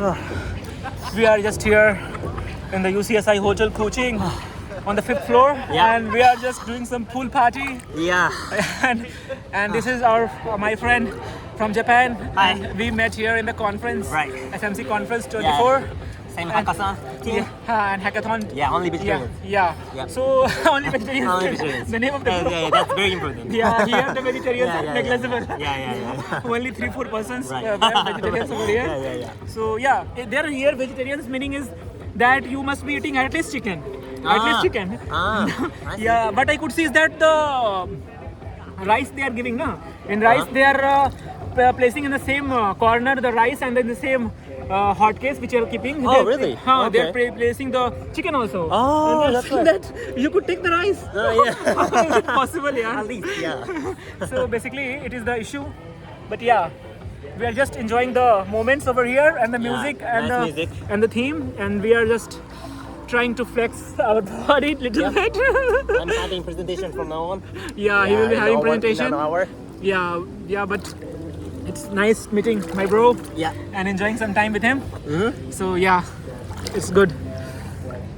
We are just here in the UCSI Hotel Coaching on the 5th floor, and we are just doing some pool party. Yeah. And this is my friend from Japan. Hi. And we met here in the conference, Right. SMC Conference 24. Same hackathon team. And hackathon. Yeah, only vegetarians. Yeah. Yeah. So only vegetarians. Only vegetarians. The name of the group. Yeah, that's very important. Yeah, here the vegetarians Yeah, are yeah, negligible. Yeah. Only 3-4 persons Right. vegetarians over here. Yeah. So yeah, they're here vegetarians, meaning is that you must be eating at least chicken. At least chicken. I see. Yeah, but I could see is that the rice they are giving, na? In rice they are placing in the same corner the rice, and then the same hot case which you are keeping. Oh, really? They're Okay. placing the chicken also. Oh, And that's they're right. saying that you could take the rice. Yeah. Is it possible, yeah? At least, yeah. So basically it is the issue, but yeah, we are just enjoying the moments over here and the music and nice the music. and the theme, and we are just trying to flex our body little bit. I'm having presentation from now on. Yeah, he will be having in presentation. an hour. Yeah, but it's nice meeting my bro. Yeah. And enjoying some time with him. So yeah, it's good.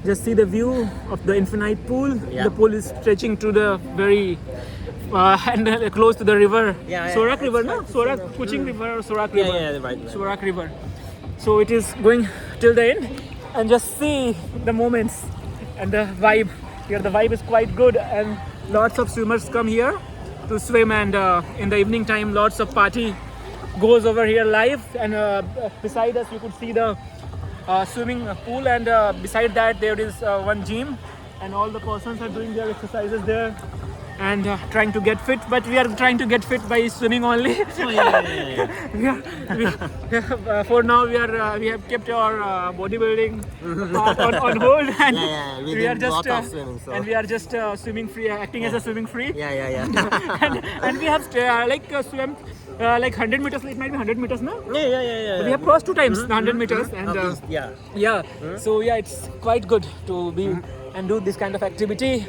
Just see the view of the infinite pool. Yeah. The pool is stretching to the very and close to the river. Yeah, Sorak it's River, no? Sorak, Kuching River or Sorak Yeah, River? yeah, right. Sorak River. So it is going till the end, and just see the moments and the vibe. Here the vibe is quite good, and lots of swimmers come here to swim, and in the evening time lots of party goes over here live, and beside us you could see the swimming pool, and beside that there is one gym, and all the persons are doing their exercises there and trying to get fit, but we are trying to get fit by swimming only. Oh, yeah. For now we have kept our bodybuilding part on hold, and Yeah, we we are did just lot of swimming, so. and we are just swimming free, acting as a swimming free. Yeah. and we have swam like 100 meters. It might be 100 meters now. Yeah. We have crossed 2 times the 100 meters, and At least, yeah. yeah. So yeah, it's quite good to be and do this kind of activity.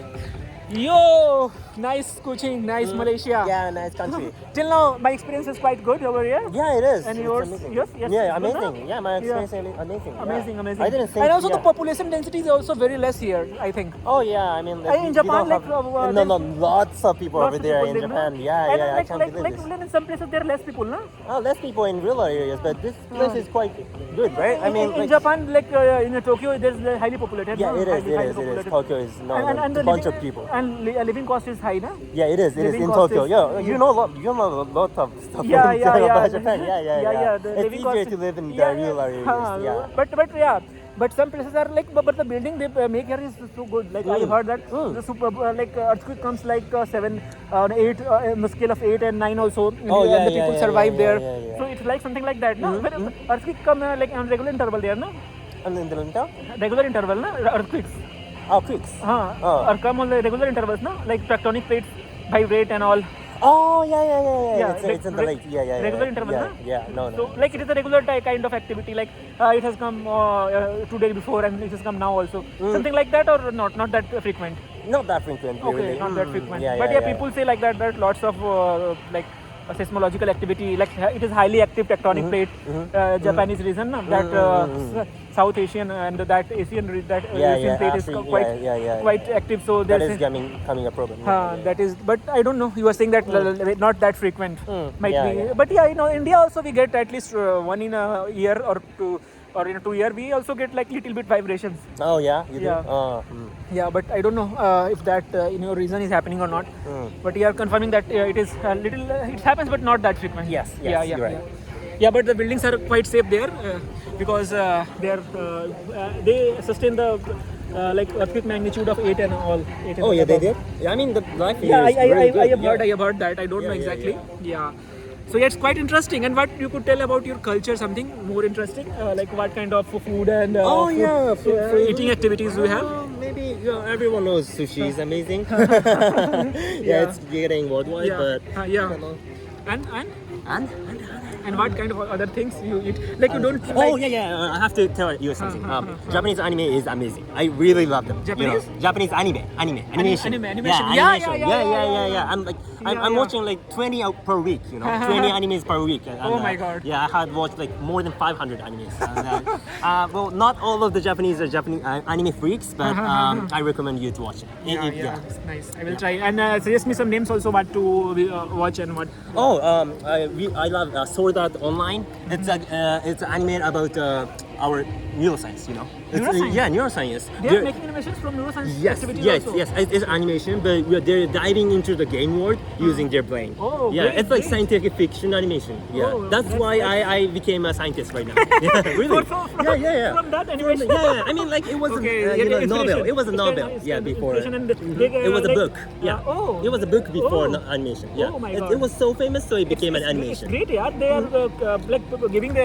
Yo, nice coaching, nice Malaysia. Yeah, nice country. Till now, my experience is quite good over here. Yeah, it is. And It's yours? amazing. Yes. Yeah, Good, huh? amazing. Yeah, my experience is amazing. Yeah. Amazing. I didn't think. And also the yeah. population density is also very less here, I think. Oh yeah, I mean. In Japan, like, no, lots of people over there in Japan. Yeah, and I like, can't like, believe like this. in some places there are less people, no? Less people in rural areas, but this place is quite good, right? I mean, in like, Japan, like in Tokyo, there's highly populated. yeah, no? it is. Highly It is. populated. Tokyo is And a the bunch living- of people. And living cost is high, no? Yeah, it is. It is living in cost Tokyo. is- Yeah, you know a lot of stuff Yeah. about Japan. Yeah. The It's living cost easier is- to live in the yeah, rural areas. Yeah. But yeah. But some places are like, but the building they make here is so good. Like I heard that the super earthquake comes like 7, 8 on the scale of 8 and 9 also. Oh, and yeah, the yeah, people yeah, survive yeah, there. yeah, yeah. So it's like something like that, no? But earthquake come like on regular interval there, no? And in the winter? Regular interval, no? Earthquakes. Oh, quicks. Oh. Or come on the regular intervals, no? Like tectonic plates vibrate and all. Oh, yeah. Yeah, It's in the lake. Yeah. regular interval, yeah, na? Yeah, no. So like it is a regular kind of activity, like it has come 2 days before and it has come now also. Something like that, or not that frequent? Not that frequent, Okay, really. not that frequent. Yeah, But yeah, people say like that lots of like seismological activity, like it is highly active tectonic plate, Japanese region, no? That South Asian and that Asian Asian plate is actually, quite quite active. So That there's is coming a problem. that is, but I don't know. You were saying that not that frequent, might Yeah, be. yeah. But yeah, India also we get at least one in a year or two, or in a 2 year we also get like little bit vibrations. Oh yeah, you do. Yeah. Yeah, but I don't know if that in your region is happening or not. But you are confirming that it is a little. It happens, but not that frequent. Yes, Yeah, you're right. Yeah, but the buildings are quite safe there because they sustain the like earthquake magnitude of 8 and all. 8 and Oh yeah, they above. did. Yeah, I mean the life here Yeah, is very good. I have heard that. I don't know Yeah, exactly. Yeah. So yeah, it's quite interesting. And what you could tell about your culture, something more interesting, like what kind of food and food, eating activities you have. Maybe everyone knows sushi is amazing. It's getting worldwide, but Yeah. I don't know. And And what kind of other things you eat? Like you don't. Oh like, yeah. I have to tell you something. Japanese anime is amazing. I really love them. Japanese? Japanese animation. Animation. Yeah, animation. Yeah. I'm Yeah. watching like 20 out per week. 20 animes per week. And, Oh my God. Yeah, I had watched like more than 500 animes. And, well, not all of the Japanese are Japanese anime freaks, but I recommend you to watch it. Yeah, it's nice. I will try. And suggest me some names also what to watch and what. Oh, I love Sword Art Online. It's an anime about our neuroscience. Neuroscience? Yeah, neuroscience. They are making animations from neuroscience activities also. Yes. It's animation, but they're diving into the game world using their brain. Oh, yeah, great, it's like great. scientific fiction animation. Yeah, Oh, that's why that's- I became a scientist right now. Yeah, really. From that animation. Yeah, I mean, like it was Okay, a inspiration. novel. It was a Inspiration- novel. Yeah, before. inspiration and they, It was a like- book. Yeah. Oh. It was a book before Oh. animation. Yeah. Oh my it, God. it was so famous, so it became an animation. It's great, yeah. They are like giving the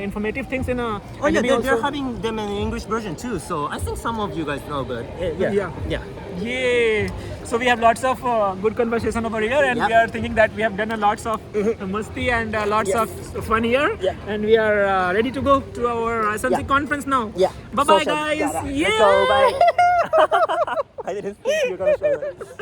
informative things in a. Oh yeah, anime they're also. having them in English version too. So I think some of you guys know, but Yeah. yeah. Yay! So we have lots of good conversation over here, and Yep. we are thinking that we have done a lots of masti and lots Yes. of fun here, Yeah. and we are ready to go to our SMC Yeah. conference now. Yeah. Bye bye, Social guys. data. Yeah. Let's go, bye. I didn't think you were gonna show that.